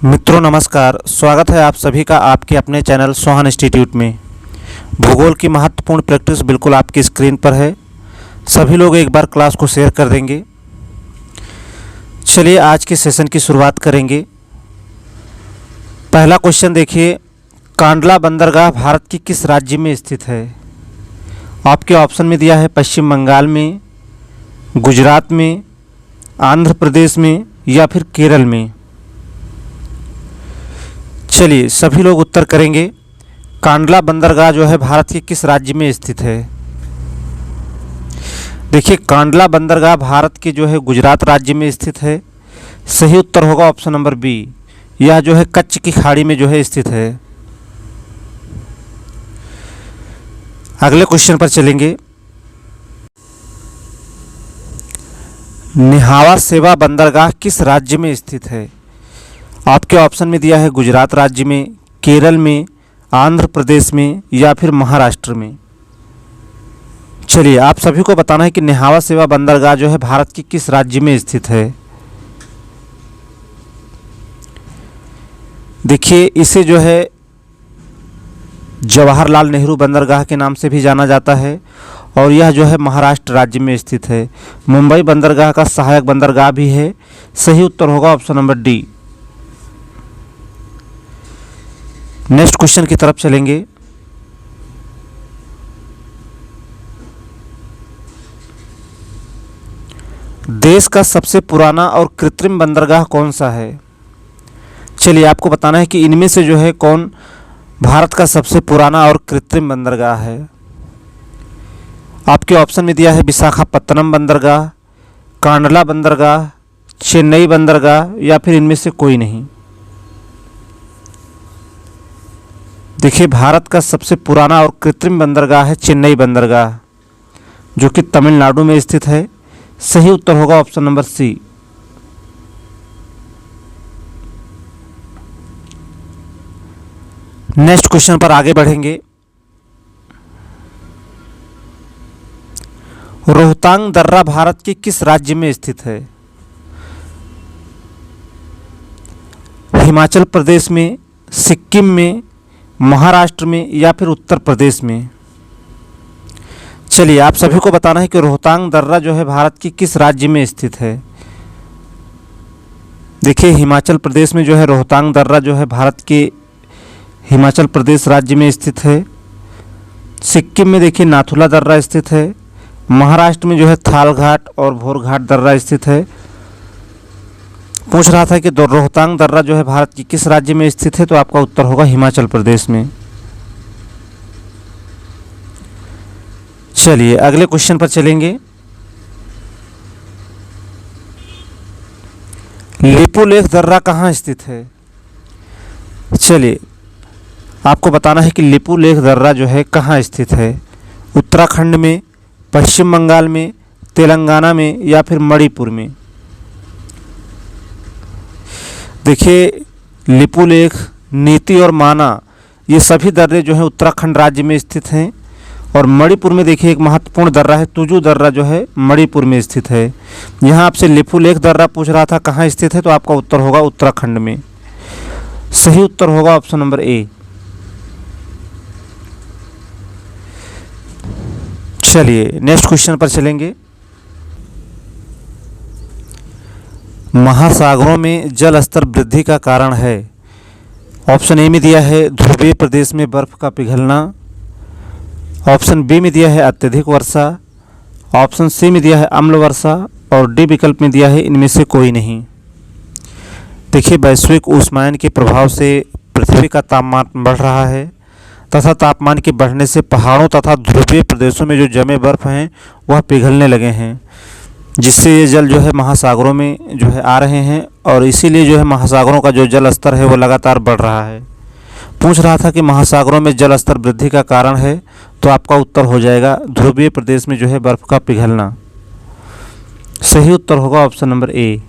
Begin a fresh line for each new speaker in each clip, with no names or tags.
मित्रों नमस्कार, स्वागत है आप सभी का आपके अपने चैनल सोहन इंस्टीट्यूट में। भूगोल की महत्वपूर्ण प्रैक्टिस बिल्कुल आपकी स्क्रीन पर है। सभी लोग एक बार क्लास को शेयर कर देंगे। चलिए आज के सेशन की शुरुआत करेंगे। पहला क्वेश्चन देखिए, कांडला बंदरगाह भारत की किस राज्य में स्थित है? आपके ऑप्शन में दिया है पश्चिम बंगाल में, गुजरात में, आंध्र प्रदेश में या फिर केरल में। चलिए सभी लोग उत्तर करेंगे। कांडला बंदरगाह जो है भारत के किस राज्य में स्थित है? देखिए, कांडला बंदरगाह भारत के जो है गुजरात राज्य में स्थित है। सही उत्तर होगा ऑप्शन नंबर बी। यह जो है कच्छ की खाड़ी में जो है स्थित है। अगले क्वेश्चन पर चलेंगे। निहावा सेवा बंदरगाह किस राज्य में स्थित है? आपके ऑप्शन में दिया है गुजरात राज्य में, केरल में, आंध्र प्रदेश में या फिर महाराष्ट्र में। चलिए आप सभी को बताना है कि निहावा सेवा बंदरगाह जो है भारत की किस राज्य में स्थित है। देखिए, इसे जो है जवाहरलाल नेहरू बंदरगाह के नाम से भी जाना जाता है और यह जो है महाराष्ट्र राज्य में स्थित है। मुंबई बंदरगाह का सहायक बंदरगाह भी है। सही उत्तर होगा option number D. Next question की तरफ चलेंगे। देश का सबसे पुराना और कृत्रिम बंदरगाह कौन सा है? चलिए आपको बताना है कि इनमें से जो है कौन भारत का सबसे पुराना और कृत्रिम बंदरगाह है। आपके ऑप्शन में दिया है विशाखापत्तनम बंदरगाह, कांडला बंदरगाह, चेन्नई बंदरगाह या फिर इनमें से कोई नहीं। देखिए, भारत का सबसे पुराना और कृत्रिम बंदरगाह है चेन्नई बंदरगाह, जो कि तमिलनाडु में स्थित है। सही उत्तर होगा option number C. Next question पर आगे बढ़ेंगे। रोहतांग दर्रा भारत के किस राज्य में स्थित है? हिमाचल प्रदेश में, सिक्किम में, महाराष्ट्र में या फिर उत्तर प्रदेश में। चलिए आप सभी को बताना है कि रोहतांग दर्रा जो है भारत की किस राज्य में स्थित है। देखिए, हिमाचल प्रदेश में जो है रोहतांग दर्रा जो है भारत के हिमाचल प्रदेश राज्य में स्थित है। सिक्किम में देखिए नाथुला दर्रा स्थित है। महाराष्ट्र में जो है थालघाट और भोरघाट दर्रा स्थित है। पूछ रहा था कि रोहतांग दर्रा जो है भारत की किस राज्य में स्थित है, तो आपका उत्तर होगा हिमाचल प्रदेश में। चलिए अगले क्वेश्चन पर चलेंगे। लिपुलेख दर्रा कहाँ स्थित है? चलिए आपको बताना है कि लिपुलेख दर्रा जो है कहाँ स्थित है। उत्तराखंड में, पश्चिम बंगाल में, तेलंगाना में या फिर मणिपुर में। देखिए, लिपुलेख, नीति और माना ये सभी दर्रे जो हैं उत्तराखंड राज्य में स्थित हैं और मणिपुर में देखिए एक महत्वपूर्ण दर्रा है तुजू दर्रा जो है मणिपुर में स्थित है। यहाँ आपसे लिपुलेख दर्रा पूछ रहा था कहाँ स्थित है, तो आपका उत्तर होगा उत्तराखंड में। सही उत्तर होगा ऑप्शन नंबर ए। चलिए नेक्स्ट क्वेश्चन पर चलेंगे। महासागरों में जल स्तर वृद्धि का कारण है। ऑप्शन ए में दिया है ध्रुवीय प्रदेश में बर्फ का पिघलना। ऑप्शन बी में दिया है अत्यधिक वर्षा। ऑप्शन सी में दिया है अम्ल वर्षा और डी विकल्प में दिया है इनमें से कोई नहीं। देखिए, वैश्विक ऊष्मायन के प्रभाव से पृथ्वी का तापमान बढ़ रहा है तथा तापमान के बढ़ने से पहाड़ों तथा ध्रुवीय प्रदेशों में जो जमे बर्फ हैं वह पिघलने लगे हैं, जिससे ये जल जो है महासागरों में जो है आ रहे हैं और इसीलिए जो है महासागरों का जो जल स्तर है वो लगातार बढ़ रहा है। पूछ रहा था कि महासागरों में जल स्तर वृद्धि का कारण है, तो आपका उत्तर हो जाएगा ध्रुवीय प्रदेश में जो है बर्फ का पिघलना। सही उत्तर होगा ऑप्शन नंबर ए।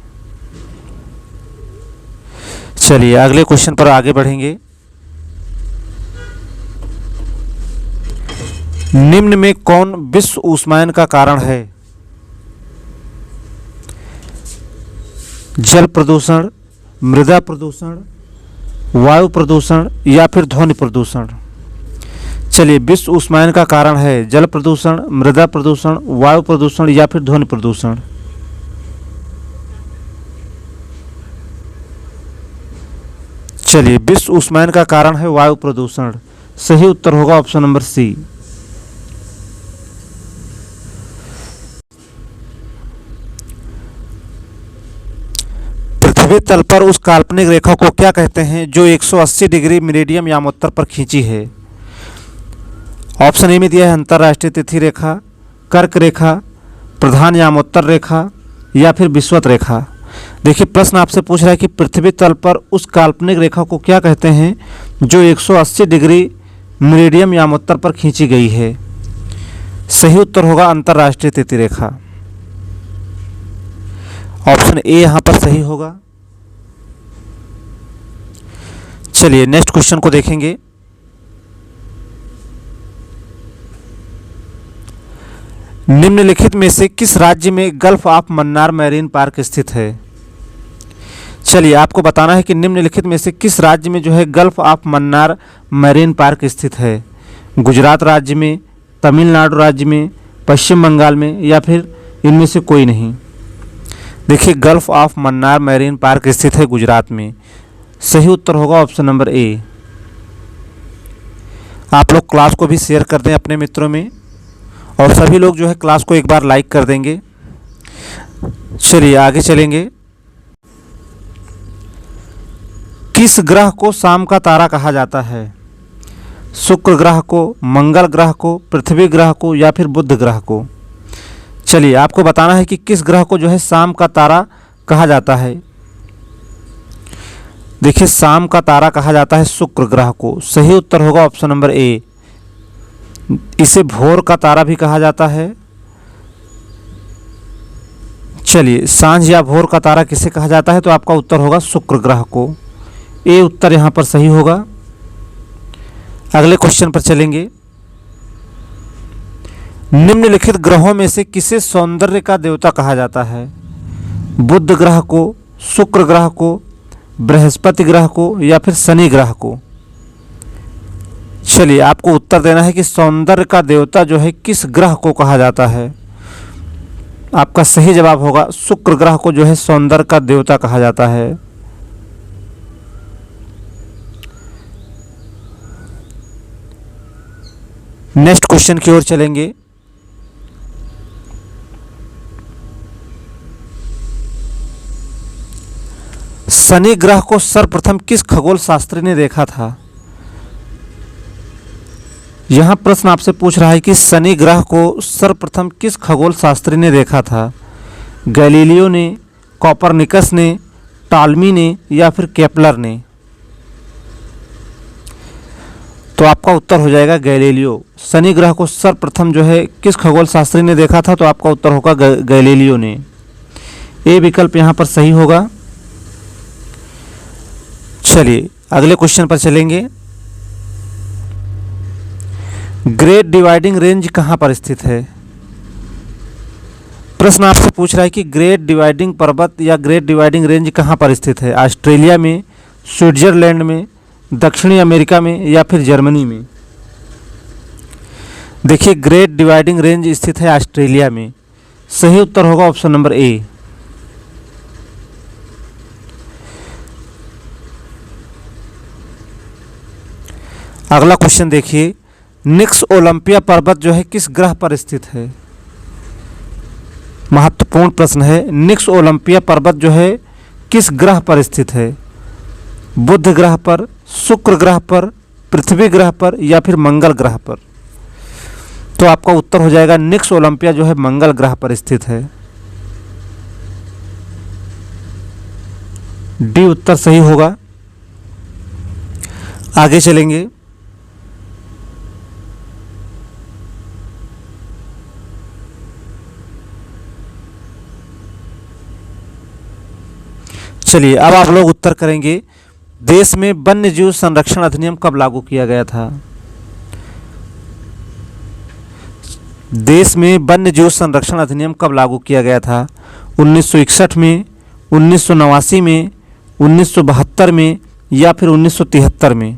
चलिए अगले क्वेश्चन पर आगे बढ़ेंगे। निम्न में कौन विश्व ऊष्मायन का कारण है? जल प्रदूषण, मृदा प्रदूषण, वायु प्रदूषण या फिर ध्वनि प्रदूषण। चलिए, विश्व उष्मायन का कारण है जल प्रदूषण, मृदा प्रदूषण, वायु प्रदूषण या फिर ध्वनि प्रदूषण। चलिए, विश्व उष्मायन का कारण है वायु प्रदूषण। सही उत्तर होगा ऑप्शन नंबर सी। पृथ्वी तल पर उस काल्पनिक रेखा को क्या कहते हैं जो 180 डिग्री मेरिडियन यामोत्तर पर खींची है? ऑप्शन ए में दिया है अंतर्राष्ट्रीय तिथि रेखा, कर्क रेखा, प्रधान यामोत्तर रेखा या फिर विषुवत रेखा। देखिए, प्रश्न आपसे पूछ रहा है कि पृथ्वी तल पर उस काल्पनिक रेखा को क्या कहते हैं जो 180 डिग्री मेरिडियन यामोत्तर पर खींची गई है। सही उत्तर होगा अंतर्राष्ट्रीय तिथि रेखा। ऑप्शन ए यहाँ पर सही होगा। चलिए, नेक्स्ट क्वेश्चन को देखेंगे। निम्नलिखित में से किस राज्य में gulf of Mannar marine park स्थित है? चलिए, आपको बताना है कि निम्नलिखित में से किस राज्य में जो है gulf of Mannar marine park स्थित है। गुजरात राज्य में, तमिलनाडु राज्य में, पश्चिम बंगाल में या फिर इनमें से कोई नहीं। देखिए, gulf of Mannar marine park स्थित है गुजरात में। सही उत्तर होगा ऑप्शन नंबर ए। आप लोग क्लास को भी शेयर कर दें अपने मित्रों में और सभी लोग जो है क्लास को एक बार लाइक कर देंगे। चलिए, आगे चलेंगे। किस ग्रह को शाम का तारा कहा जाता है? शुक्र ग्रह को, मंगल ग्रह को, पृथ्वी ग्रह को या फिर बुध ग्रह को? चलिए, आपको बताना है कि किस ग्रह को जो है शाम का तारा कहा जाता है। देखिए, शाम का तारा कहा जाता है शुक्र ग्रह को। सही उत्तर होगा ऑप्शन नंबर ए। इसे भोर का तारा भी कहा जाता है। चलिए, सांझ या भोर का तारा किसे कहा जाता है? तो आपका उत्तर होगा शुक्र ग्रह को। ए उत्तर यहाँ पर सही होगा। अगले क्वेश्चन पर चलेंगे। निम्नलिखित ग्रहों में से किसे सौंदर्य का देवता कहा जाता है? बुध ग्रह को, शुक्र ग्रह को, बृहस्पति ग्रह को या फिर शनि ग्रह को? चलिए, आपको उत्तर देना है कि सौंदर्य का देवता जो है किस ग्रह को कहा जाता है। आपका सही जवाब होगा शुक्र ग्रह को जो है सौंदर्य का देवता कहा जाता है। नेक्स्ट क्वेश्चन की ओर चलेंगे। शनि ग्रह को सर्वप्रथम किस खगोल शास्त्री ने देखा था? यहां प्रश्न आपसे पूछ रहा है कि शनि ग्रह को सर्वप्रथम किस खगोल शास्त्री ने देखा था? गैलीलियो ने, कोपरनिकस ने, टॉलमी ने या फिर केपलर ने? तो आपका उत्तर हो जाएगा गैलीलियो। शनि ग्रह को सर्वप्रथम जो है किस खगोल शास्त्री ने देखा था? तो आपका उत्तर होगा गैलीलियो ने। ए विकल्प यहाँ पर सही होगा। चलिए, अगले क्वेश्चन पर चलेंगे। ग्रेट डिवाइडिंग रेंज कहाँ पर स्थित है? प्रश्न आपसे पूछ रहा है कि ग्रेट डिवाइडिंग पर्वत या ग्रेट डिवाइडिंग रेंज कहाँ पर स्थित है? ऑस्ट्रेलिया में, स्विट्जरलैंड में, दक्षिणी अमेरिका में या फिर जर्मनी में? देखिए, ग्रेट डिवाइडिंग रेंज स्थित है ऑस्ट्रेलिया में। सही उत्तर होगा ऑप्शन नंबर ए। अगला क्वेश्चन देखिए। निक्स ओलंपिया पर्वत जो है किस ग्रह पर स्थित है? महत्वपूर्ण प्रश्न है। निक्स ओलंपिया पर्वत जो है किस ग्रह पर स्थित है? बुध ग्रह पर, शुक्र ग्रह पर, पृथ्वी ग्रह पर या फिर मंगल ग्रह पर? तो आपका उत्तर हो जाएगा निक्स ओलंपिया जो है मंगल ग्रह पर स्थित है। डी उत्तर सही होगा। आगे चलेंगे। चलिए, अब आप लोग उत्तर करेंगे। देश में वन्य जीव संरक्षण अधिनियम कब लागू किया गया था? देश में वन्य जीव संरक्षण अधिनियम कब लागू किया गया था? 1961 में, 1989 में, 1972 में या फिर 1973 में?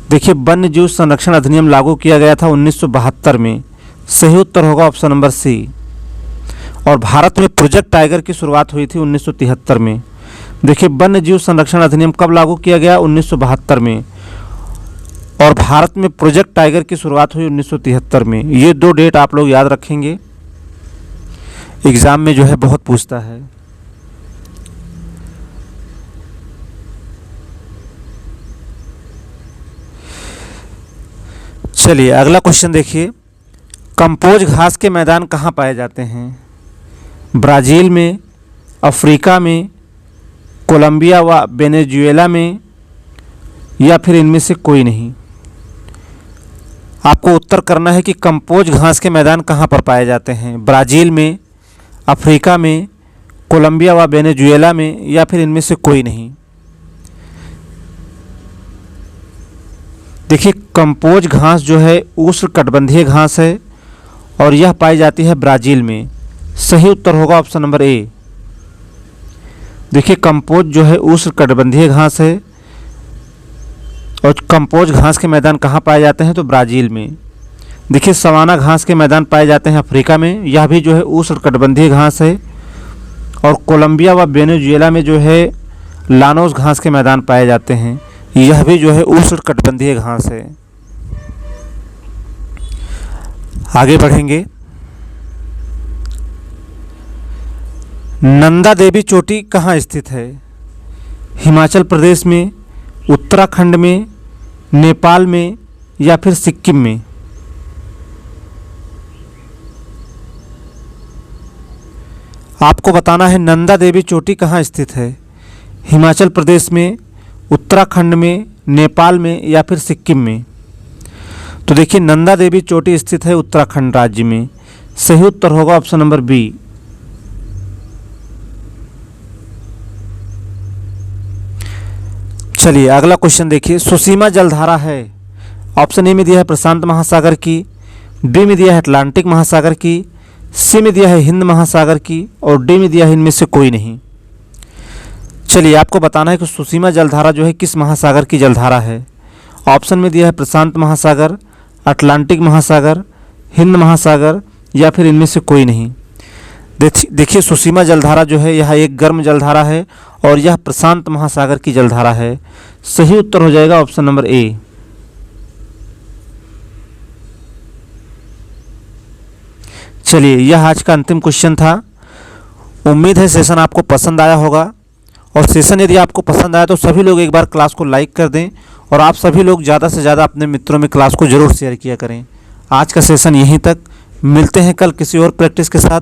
देखिए, वन्य जीव संरक्षण अधिनियम लागू किया गया था 1972 में। सही उत्तर होगा ऑप्शन नंबर सी। और भारत में प्रोजेक्ट टाइगर की शुरुआत हुई थी 1973 में। देखिए, वन्य जीव संरक्षण अधिनियम कब लागू किया गया? 1972 में। और भारत में प्रोजेक्ट टाइगर की शुरुआत हुई 1973 में। ये 2 डेट आप लोग याद रखेंगे, एग्जाम में जो है बहुत पूछता है। चलिए अगला क्वेश्चन देखिए, कंपोज घास के मैदान कहाँ पाए जाते हैं? ब्राज़ील में, अफ्रीका में, कोलंबिया व वेनेजुएला में, या फिर इनमें से कोई नहीं? आपको उत्तर करना है कि कंपोज घास के मैदान कहाँ पर पाए जाते हैं? ब्राज़ील में, अफ्रीका में, कोलंबिया व वेनेजुएला में, या फिर इनमें से कोई नहीं? देखिए, कंपोज घास जो है उष्णकटिबंधीय घास है और यह पाई जाती है ब्राज़ील में। सही उत्तर होगा ऑप्शन नंबर ए। देखिए, कंपोज जो है उष्णकटिबंधीय घास है और कंपोज घास के मैदान कहाँ पाए जाते हैं? तो ब्राज़ील में। देखिए, सवाना घास के मैदान पाए जाते हैं अफ्रीका में, यह भी जो है उष्णकटिबंधीय घास है। और कोलंबिया व वेनेजुएला में जो है लानोस घास के मैदान पाए जाते हैं, यह भी जो है उष्णकटिबंधीय घास है। आगे बढ़ेंगे, नंदा देवी चोटी कहाँ स्थित है? हिमाचल प्रदेश में, उत्तराखंड में, नेपाल में, या फिर सिक्किम में? आपको बताना है नंदा देवी चोटी कहाँ स्थित है। हिमाचल प्रदेश में, उत्तराखंड में, नेपाल में, या फिर सिक्किम में? तो देखिए, नंदा देवी चोटी स्थित है उत्तराखंड राज्य में। सही उत्तर होगा ऑप्शन नंबर बी। चलिए अगला क्वेश्चन देखिए, सुसीमा जलधारा है, ऑप्शन ए में दिया है प्रशांत महासागर की, बी में दिया है अटलांटिक महासागर की, सी में दिया है हिंद महासागर की, और डी में दिया है इनमें से कोई नहीं? चलिए आपको बताना है कि सुसीमा जलधारा जो है किस महासागर की जलधारा है। ऑप्शन में दिया है प्रशांत महासागर, अटलांटिक महासागर, हिंद महासागर, या फिर इनमें से कोई नहीं? देखिए, सुसीमा जलधारा जो है यह एक गर्म जलधारा है और यह प्रशांत महासागर की जलधारा है। सही उत्तर हो जाएगा ऑप्शन नंबर ए। चलिए, यह आज का अंतिम क्वेश्चन था। उम्मीद है सेशन आपको पसंद आया होगा, और सेशन यदि आपको पसंद आया तो सभी लोग एक बार क्लास को लाइक कर दें, और आप सभी लोग ज़्यादा से ज़्यादा अपने मित्रों में क्लास को ज़रूर शेयर किया करें। आज का सेशन यहीं तक, मिलते हैं कल किसी और प्रैक्टिस के साथ।